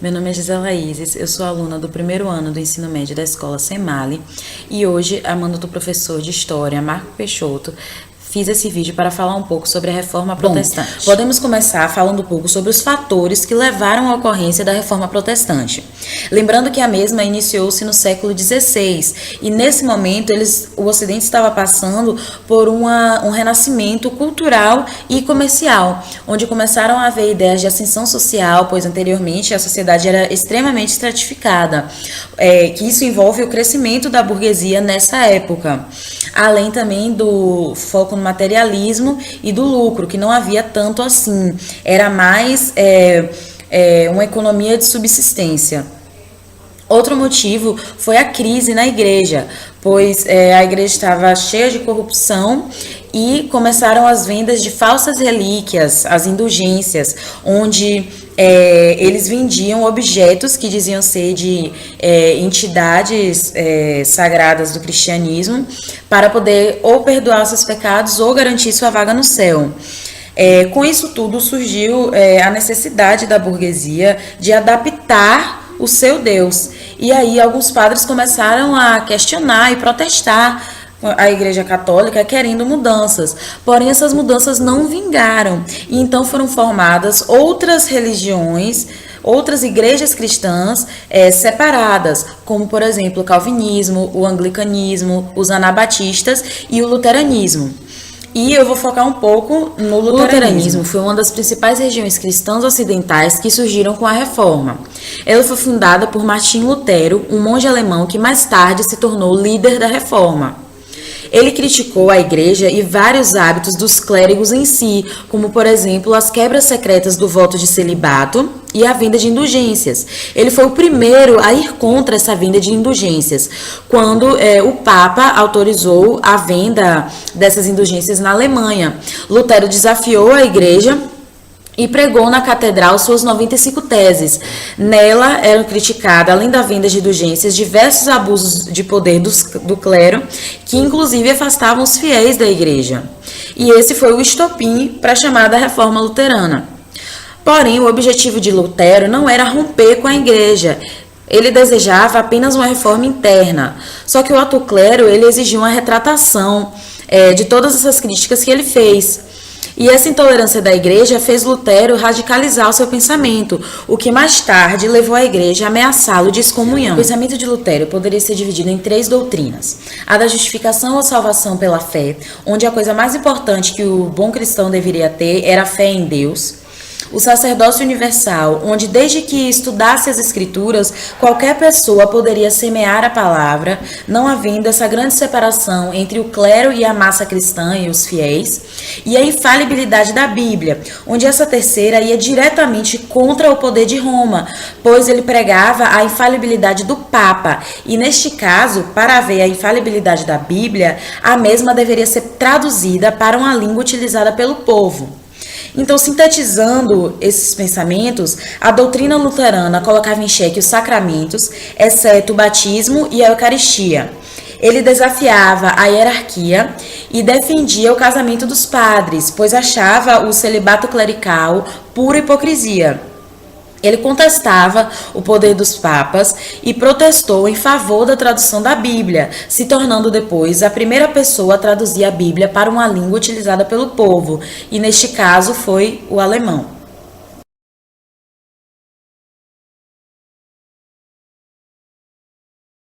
Meu nome é Gisela Isis, eu sou aluna do primeiro ano do ensino médio da escola Semale e hoje, a mando do professor de História, Marco Peixoto, fiz esse vídeo para falar um pouco sobre a Reforma Protestante. Podemos começar falando um pouco sobre os fatores que levaram à ocorrência da Reforma Protestante. Lembrando que a mesma iniciou-se no século XVI e nesse momento o Ocidente estava passando por um renascimento cultural e comercial, onde começaram a haver ideias de ascensão social, pois anteriormente a sociedade era extremamente estratificada, que isso envolve o crescimento da burguesia nessa época, além também do foco no materialismo e do lucro, que não havia tanto assim, era mais uma economia de subsistência. Outro motivo foi a crise na igreja, pois a igreja estava cheia de corrupção e começaram as vendas de falsas relíquias, as indulgências, onde eles vendiam objetos que diziam ser de entidades sagradas do cristianismo para poder ou perdoar seus pecados ou garantir sua vaga no céu. Com isso tudo surgiu a necessidade da burguesia de adaptar o seu Deus. E aí alguns padres começaram a questionar e protestar a Igreja Católica querendo mudanças, porém essas mudanças não vingaram e então foram formadas outras religiões, outras igrejas cristãs separadas, como por exemplo o calvinismo, o anglicanismo, os anabatistas e o luteranismo. E eu vou focar um pouco no luteranismo. O luteranismo foi uma das principais regiões cristãs ocidentais que surgiram com a Reforma. Ela foi fundada por Martim Lutero, um monge alemão que mais tarde se tornou líder da Reforma. Ele criticou a igreja e vários hábitos dos clérigos em si, como por exemplo as quebras secretas do voto de celibato e a venda de indulgências. Ele foi o primeiro a ir contra essa venda de indulgências, quando o Papa autorizou a venda dessas indulgências na Alemanha. Lutero desafiou a igreja e pregou na catedral suas 95 teses. Nela eram criticadas, além da venda de indulgências, diversos abusos de poder do clero, que inclusive afastavam os fiéis da igreja. E esse foi o estopim para a chamada Reforma Luterana. Porém, o objetivo de Lutero não era romper com a igreja. Ele desejava apenas uma reforma interna. Só que o alto clero ele exigiu uma retratação de todas essas críticas que ele fez. E essa intolerância da igreja fez Lutero radicalizar o seu pensamento, o que mais tarde levou a igreja a ameaçá-lo de excomunhão. O pensamento de Lutero poderia ser dividido em 3 doutrinas. A da justificação ou salvação pela fé, onde a coisa mais importante que o bom cristão deveria ter era a fé em Deus. O sacerdócio universal, onde desde que estudasse as escrituras, qualquer pessoa poderia semear a palavra, não havendo essa grande separação entre o clero e a massa cristã e os fiéis. E a infalibilidade da Bíblia, onde essa terceira ia diretamente contra o poder de Roma, pois ele pregava a infalibilidade do Papa. E neste caso, para haver a infalibilidade da Bíblia, a mesma deveria ser traduzida para uma língua utilizada pelo povo. Então, sintetizando esses pensamentos, a doutrina luterana colocava em xeque os sacramentos, exceto o batismo e a Eucaristia. Ele desafiava a hierarquia e defendia o casamento dos padres, pois achava o celibato clerical pura hipocrisia. Ele contestava o poder dos papas e protestou em favor da tradução da Bíblia, se tornando depois a primeira pessoa a traduzir a Bíblia para uma língua utilizada pelo povo, e neste caso foi o alemão.